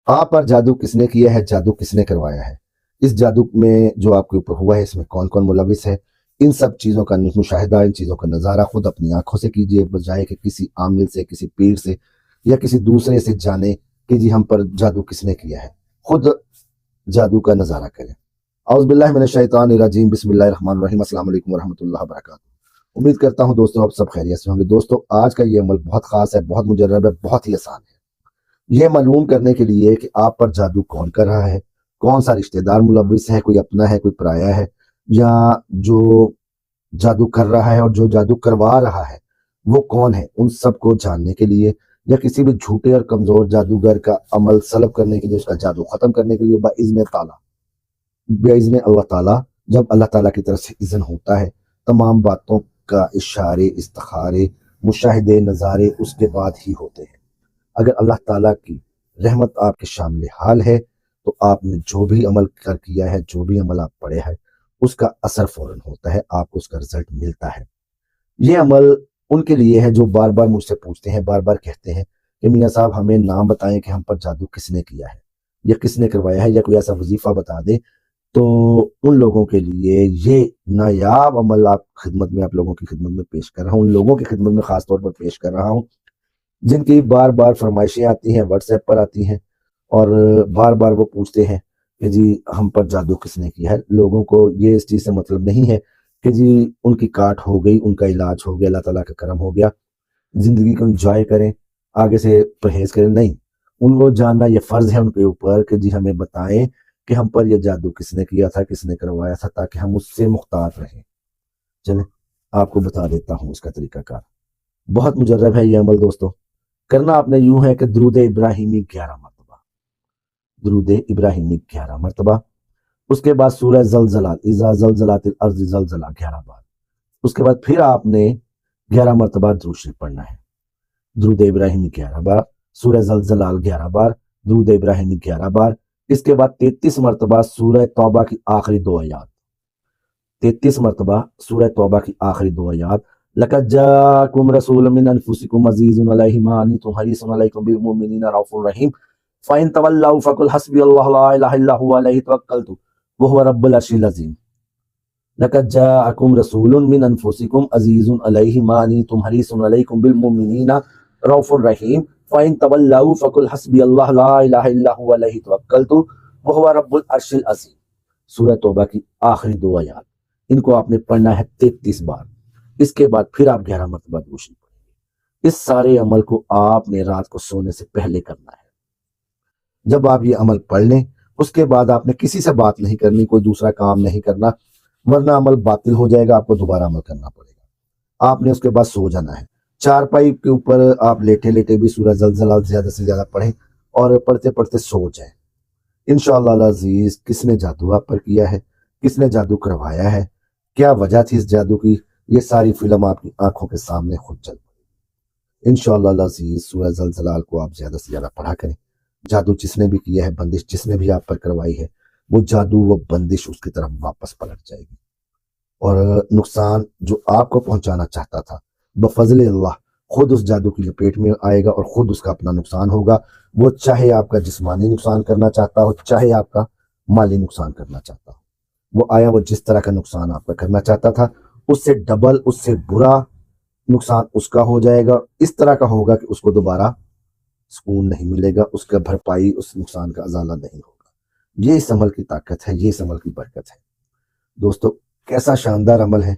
آپ پر جادو کس نے کیا ہے، جادو کس نے کروایا ہے، اس جادو میں جو آپ کے اوپر ہوا ہے اس میں کون کون ملوث ہے، ان سب چیزوں کا مشاہدہ، ان چیزوں کا نظارہ خود اپنی آنکھوں سے کیجئے، بجائے کہ کسی عامل سے، کسی پیر سے یا کسی دوسرے سے جانے کہ جی ہم پر جادو کس نے کیا ہے۔ خود جادو کا نظارہ کریں۔ اعوذ باللہ من الشیطان الرجیم، بسم اللہ الرحمن الرحیم۔ السلام علیکم ورحمۃ اللہ وبرکاتہ۔ امید کرتا ہوں دوستو آپ سب خیریت سے ہوں گے۔ دوستو آج کا یہ عمل بہت خاص ہے، بہت مجرب ہے، بہت ہی آسان ہے۔ یہ معلوم کرنے کے لیے کہ آپ پر جادو کون کر رہا ہے، کون سا رشتہ دار ملوث ہے، کوئی اپنا ہے، کوئی پرایا ہے، یا جو جادو کر رہا ہے اور جو جادو کروا رہا ہے وہ کون ہے، ان سب کو جاننے کے لیے، یا کسی بھی جھوٹے اور کمزور جادوگر کا عمل سلب کرنے کے لیے، اس کا جادو ختم کرنے کے لیے، بإذن اللہ تعالیٰ، جب اللہ تعالیٰ کی طرف سے اذن ہوتا ہے، تمام باتوں کا اشارے، استخارے، مشاہدے، نظارے اس کے بعد ہی ہوتے ہیں۔ اگر اللہ تعالیٰ کی رحمت آپ کے شامل حال ہے تو آپ نے جو بھی عمل کیا ہے، جو بھی عمل آپ پڑھے ہے، اس کا اثر فوراً ہوتا ہے، آپ کو اس کا رزلٹ ملتا ہے۔ یہ عمل ان کے لیے ہے جو بار بار مجھ سے پوچھتے ہیں، بار بار کہتے ہیں کہ میاں صاحب ہمیں نام بتائیں کہ ہم پر جادو کس نے کیا ہے یا کس نے کروایا ہے، یا کوئی ایسا وظیفہ بتا دیں۔ تو ان لوگوں کے لیے یہ نایاب عمل آپ لوگوں کی خدمت میں پیش کر رہا ہوں، ان لوگوں کی خدمت میں خاص طور پر پیش کر رہا ہوں جن کی بار بار فرمائشیں آتی ہیں، واٹس ایپ پر آتی ہیں، اور بار بار وہ پوچھتے ہیں کہ جی ہم پر جادو کس نے کیا ہے۔ لوگوں کو یہ اس چیز سے مطلب نہیں ہے کہ جی ان کی کاٹ ہو گئی، ان کا علاج ہو گیا، اللہ تعالیٰ کا کرم ہو گیا، زندگی کو انجوائے کریں، آگے سے پرہیز کریں۔ نہیں، ان کو جاننا یہ فرض ہے ان کے اوپر کہ جی ہمیں بتائیں کہ ہم پر یہ جادو کس نے کیا تھا، کس نے کروایا تھا، تاکہ ہم اس سے محتاط رہیں۔ چلیں آپ کو بتا دیتا ہوں اس کا طریقہ کار، بہت مجرب ہے یہ عمل دوستو۔ کرنا آپ نے یوں ہے کہ درود ابراہیمی 11 مرتبہ، درود ابراہیمی 11 مرتبہ، اس کے بعد سورہ زلزلہ، اذا زلزلات الارض زلزلہ 11 بار، اس کے بعد پھر آپ نے 11 مرتبہ درود شریف پڑھنا ہے۔ درود ابراہیمی 11 بار، سورہ زلزلہ 11 بار، درود ابراہیمی 11 بار، اس کے بعد 33 مرتبہ سورہ توبہ کی آخری 2 آیات، 33 مرتبہ سورہ توبہ کی آخری 2 آیات، لَقَدْ جَاءَكُمْ رَسُولٌ مِّنْ أَنفُسِكُمْ عَزِيزٌ عَلَيْهِ مَا عَنِتُّمْ حَرِيصٌ عَلَيْكُمْ بِالْمُؤْمِنِينَ رَءُوفٌ رَحِيمٌ فَإِن تَوَلَّوْا فَقُلْ حَسْبِيَ اللَّهُ لَا إِلَٰهَ إِلَّا هُوَ عَلَيْهِ تَوَكَّلْتُ وَهُوَ رَبُّ الْعَرْشِ الْعَظِيمِ لَقَدْ جَاءَكُمْ رَسُولٌ مِّنْ أَنفُسِكُمْ عَزِيزٌ عَلَيْهِ مَا عَنِتُّمْ حَرِيصٌ عَلَيْكُمْ بِالْمُؤْمِنِينَ رَءُوفٌ رَحِيمٌ فَإِن تَوَلَّوْا فَقُلْ حَسْبِيَ اللَّهُ لَا إِلَٰهَ إِلَّا هُوَ عَلَيْهِ تَوَكَّلْتُ وَهُوَ رَبُّ الْعَرْشِ الْعَظِيمِ۔ سورہ توبہ کی آخری 2 آیات، ان کو آپ نے پڑھنا ہے 33 بار، اس کے بعد پھر آپ 11 مرتبہ درود شریف پڑھیں گے۔ اس سارے عمل کو آپ نے رات کو سونے سے پہلے کرنا ہے۔ جب آپ یہ عمل پڑھ لیں اس کے بعد آپ نے کسی سے بات نہیں کرنی، کوئی دوسرا کام نہیں کرنا، ورنہ عمل باطل ہو جائے گا، آپ کو دوبارہ عمل کرنا پڑے گا۔ آپ نے اس کے بعد سو جانا ہے، چارپائی کے اوپر آپ لیٹے لیٹے بھی سورہ زلزلہ زیادہ سے زیادہ پڑھیں اور پڑھتے پڑھتے سو جائیں۔ انشاءاللہ العزیز کس نے جادو آپ پر کیا ہے، کس نے جادو کروایا ہے، کیا وجہ تھی اس جادو کی، یہ ساری فلم آپ کی آنکھوں کے سامنے خود چل پڑی۔ انشاءاللہ العزیز سورہ زلزلہ کو آپ زیادہ سے زیادہ پڑھا کریں۔ جادو جس نے بھی کیا ہے، بندش جس نے بھی آپ پر کروائی ہے، وہ جادو، وہ بندش اس کی طرف واپس پلٹ جائے گی، اور نقصان جو آپ کو پہنچانا چاہتا تھا بفضل اللہ خود اس جادو کی لپیٹ میں آئے گا، اور خود اس کا اپنا نقصان ہوگا۔ وہ چاہے آپ کا جسمانی نقصان کرنا چاہتا ہو، چاہے آپ کا مالی نقصان کرنا چاہتا ہو، وہ آیا وہ جس طرح کا نقصان آپ کا کرنا چاہتا تھا اس سے ڈبل، اس سے برا نقصان اس کا ہو جائے گا، اس طرح کا ہوگا کہ اس کو دوبارہ سکون نہیں ملے گا، اس کا بھرپائی اس نقصان کا ازالہ نہیں ہوگا۔ یہ اس عمل کی طاقت ہے، یہ اس عمل کی برکت ہے دوستو۔ کیسا شاندار عمل ہے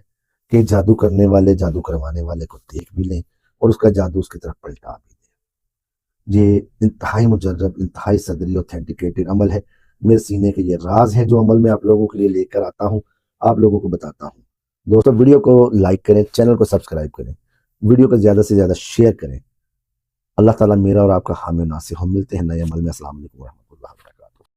کہ جادو کرنے والے، جادو کروانے والے کو دیکھ بھی لیں اور اس کا جادو اس کی طرف پلٹا بھی دیں۔ یہ انتہائی مجرب، انتہائی صدری، اوتھینٹیکیٹڈ عمل ہے۔ میرے سینے کے یہ راز ہیں جو عمل میں آپ لوگوں کے لیے لے کر آتا ہوں، آپ لوگوں کو بتاتا ہوں۔ دوستو ویڈیو کو لائک کریں، چینل کو سبسکرائب کریں، ویڈیو کو زیادہ سے زیادہ شیئر کریں۔ اللہ تعالیٰ میرا اور آپ کا حامی و ناصر ہو۔ ملتے ہیں نئے عمل میں۔ السلام علیکم ورحمۃ اللہ۔